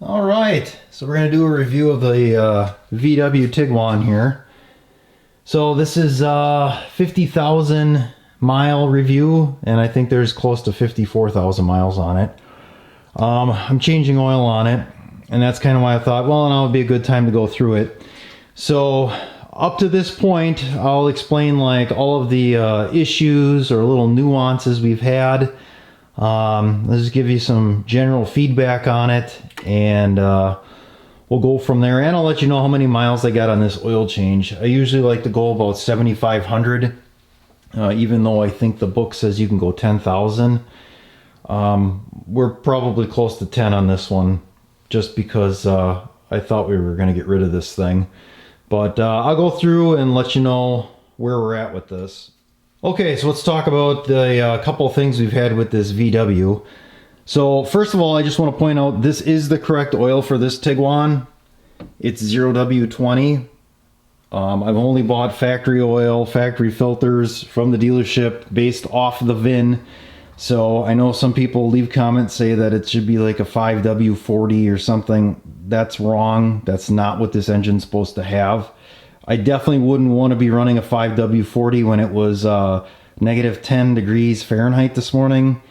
All right, so we're going to do a review of the VW Tiguan here. So this is 50,000 mile review, and I think there's close to 54,000 miles on it. I'm changing oil on it, and that's kind of why I thought, well, now would be a good time to go through it. So up to this point, I'll explain like all of the issues or little nuances we've had. Let's just give you some general feedback on it, and we'll go from there. And I'll let you know how many miles I got on this oil change. I usually like to go about 7,500, even though I think the book says you can go 10,000. We're probably close to 10 on this one, just because I thought we were going to get rid of this thing. But I'll go through and let you know where we're at with this. Okay, so let's talk about the couple of things we've had with this VW. So first of all, I just want to point out this is the correct oil for this Tiguan. It's 0W20. I've only bought factory oil, factory filters from the dealership based off the VIN. So I know some people leave comments say that it should be like a 5W40 or something. That's wrong. That's not what this engine's supposed to have. I definitely wouldn't want to be running a 5W40 when it was negative 10 degrees Fahrenheit this morning.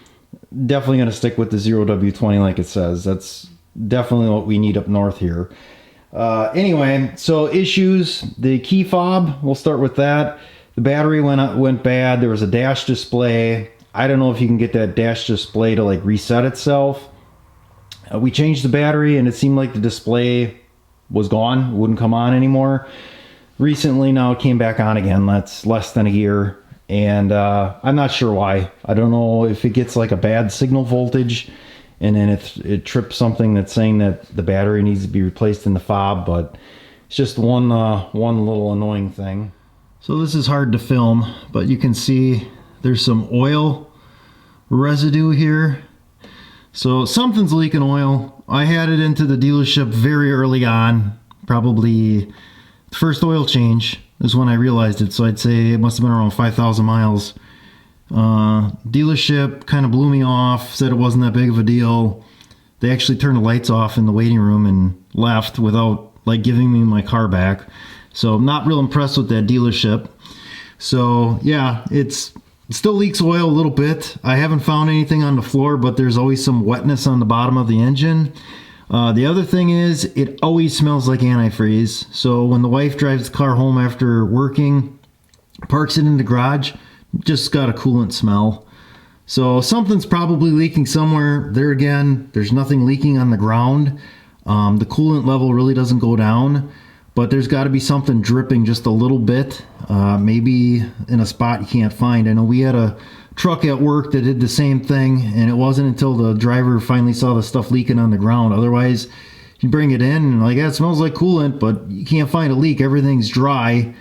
Definitely going to stick with the 0W20 like it says. That's definitely what we need up north here. Anyway, so issues. The key fob, we'll start with that. The battery went bad. There was a dash display. I don't know if you can get that dash display to like reset itself. We changed the battery and it seemed like the display was gone. It wouldn't come on anymore. Recently now it came back on again. That's less than a year, and I'm not sure why. I don't know if it gets like a bad signal voltage and then it trips something that's saying that the battery needs to be replaced in the fob, but it's just one little annoying thing. So this is hard to film, but you can see there's some oil residue here. So something's leaking oil. I had it into the dealership very early on, probably first oil change is when I realized it, so I'd say it must have been around 5,000 miles. Dealership kind of blew me off, said it wasn't that big of a deal. They actually turned the lights off in the waiting room and left without like giving me my car back. So I'm not real impressed with that dealership. So yeah, it still leaks oil a little bit. I haven't found anything on the floor, but there's always some wetness on the bottom of the engine. The other thing is, it always smells like antifreeze. So when the wife drives the car home after working, parks it in the garage, just got a coolant smell. So something's probably leaking somewhere. There again, there's nothing leaking on the ground. The coolant level really doesn't go down, but there's got to be something dripping just a little bit, maybe in a spot you can't find. I know we had a truck at work that did the same thing, and it wasn't until the driver finally saw the stuff leaking on the ground. Otherwise, you bring it in and like, yeah, it smells like coolant, but you can't find a leak. Everything's dry,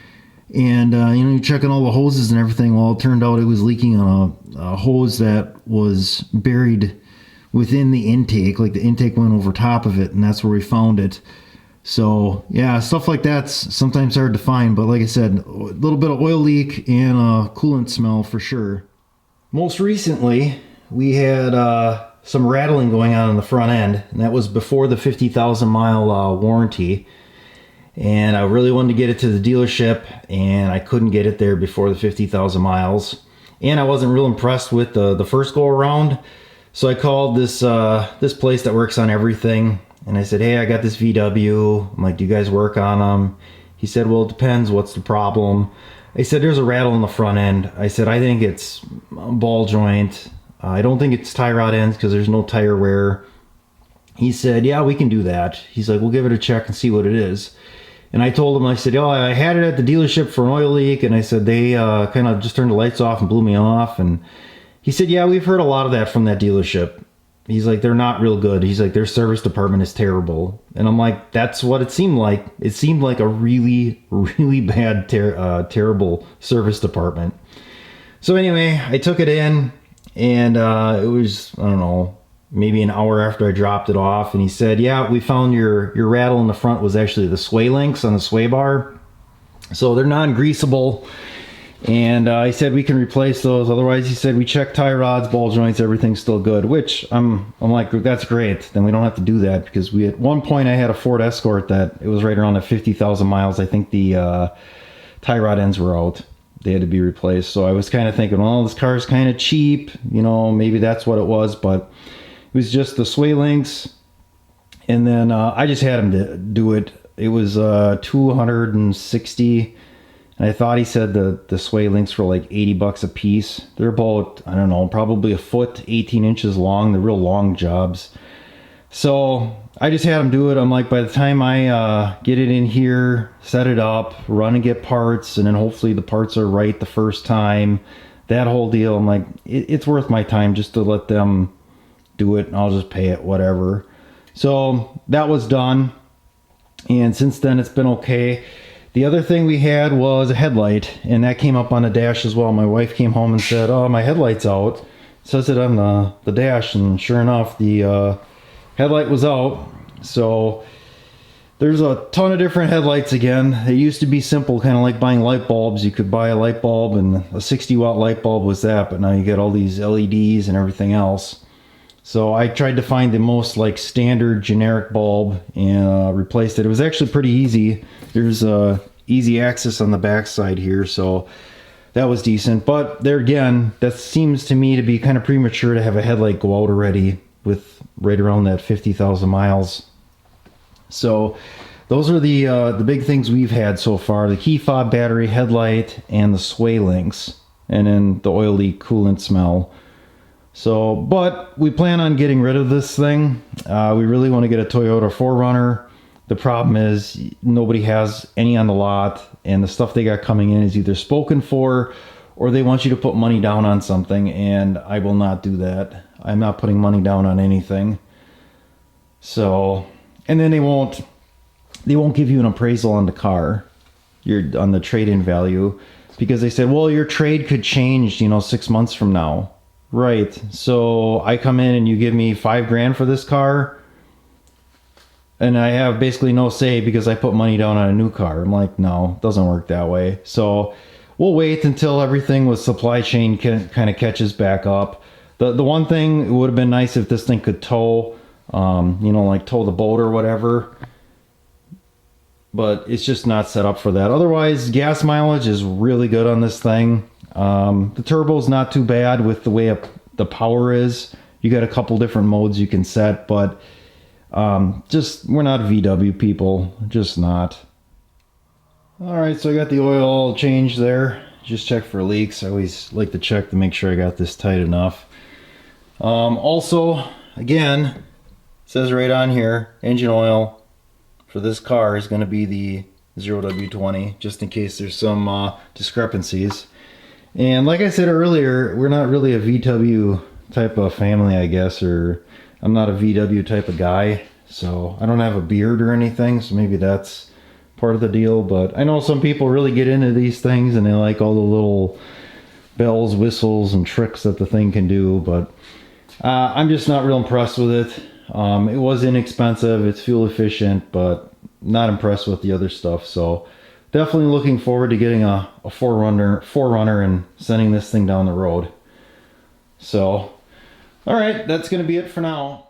and you're checking all the hoses and everything. Well, it turned out it was leaking on a hose that was buried within the intake. Like the intake went over top of it, and that's where we found it. So yeah, stuff like that's sometimes hard to find, but like I said, a little bit of oil leak and a coolant smell for sure. Most recently, we had some rattling going on in the front end, and that was before the 50,000 mile warranty. And I really wanted to get it to the dealership, and I couldn't get it there before the 50,000 miles. And I wasn't real impressed with the first go around, so I called this place that works on everything, and I said, hey, I got this VW. I'm like, do you guys work on them? He said, well, it depends. What's the problem? I said, there's a rattle in the front end. I said, I think it's ball joint. I don't think it's tie rod ends because there's no tire wear. He said, yeah, we can do that. He's like, we'll give it a check and see what it is. And I told him, I said, oh, I had it at the dealership for an oil leak. And I said, they kind of just turned the lights off and blew me off. And he said, yeah, we've heard a lot of that from that dealership. He's like, they're not real good. He's like, their service department is terrible. And I'm like, that's what it seemed like. It seemed like a really, really bad, terrible service department. So anyway, I took it in, and it was, I don't know, maybe an hour after I dropped it off. And he said, yeah, we found your rattle in the front was actually the sway links on the sway bar. So they're non-greasable. And he said we can replace those. Otherwise, he said we check tie rods, ball joints, everything's still good. Which I'm like, that's great. Then we don't have to do that, because we at one point I had a Ford Escort that it was right around at 50,000 miles. I think the tie rod ends were out. They had to be replaced. So I was kind of thinking, well, this car's kind of cheap. You know, maybe that's what it was. But it was just the sway links. And then I just had him to do it. It was 260. And I thought he said the sway links were like 80 bucks a piece. They're about, I don't know, probably a foot, 18 inches long. They're real long jobs. So I just had him do it. I'm like, by the time I get it in here, set it up, run and get parts, and then hopefully the parts are right the first time, that whole deal, I'm like, it's worth my time just to let them do it, and I'll just pay it, whatever. So that was done. And since then, it's been okay. The other thing we had was a headlight, and that came up on the dash as well. My wife came home and said, oh, my headlight's out. It says it on the dash, and sure enough, the headlight was out. So there's a ton of different headlights again. It used to be simple, kind of like buying light bulbs. You could buy a light bulb, and a 60 watt light bulb was that, but now you get all these LEDs and everything else. So I tried to find the most like standard generic bulb and replaced it. It was actually pretty easy. There's easy access on the back side here, so that was decent. But there again, that seems to me to be kind of premature to have a headlight go out already with right around that 50,000 miles. So those are the big things we've had so far: the key fob, battery, headlight, and the sway links, and then the oily coolant smell. So, but we plan on getting rid of this thing. We really want to get a Toyota 4Runner. The problem is nobody has any on the lot, and the stuff they got coming in is either spoken for, or they want you to put money down on something, and I will not do that. I'm not putting money down on anything. So, and then they won't give you an appraisal on the car, on the trade-in value, because they said, well, your trade could change, 6 months from now. Right. So I come in and you give me $5,000 for this car, and I have basically no say because I put money down on a new car. I'm like, no, it doesn't work that way. So we'll wait until everything with supply chain kind of catches back up. The one thing, it would have been nice if this thing could tow, like tow the boat or whatever. But it's just not set up for that. Otherwise, gas mileage is really good on this thing. The turbo's not too bad with the way the power is. You got a couple different modes you can set, but we're not VW people, just not. Alright, so I got the oil changed there. Just check for leaks. I always like to check to make sure I got this tight enough. Also, again, it says right on here, engine oil for this car is going to be the 0W20, just in case there's some discrepancies. And like I said earlier, we're not really a VW type of family, I guess, or I'm not a VW type of guy, so I don't have a beard or anything, so maybe that's part of the deal. But I know some people really get into these things and they like all the little bells, whistles, and tricks that the thing can do, but I'm just not real impressed with it. It was inexpensive, it's fuel efficient, but not impressed with the other stuff. So definitely looking forward to getting a 4Runner and sending this thing down the road. So, alright, that's going to be it for now.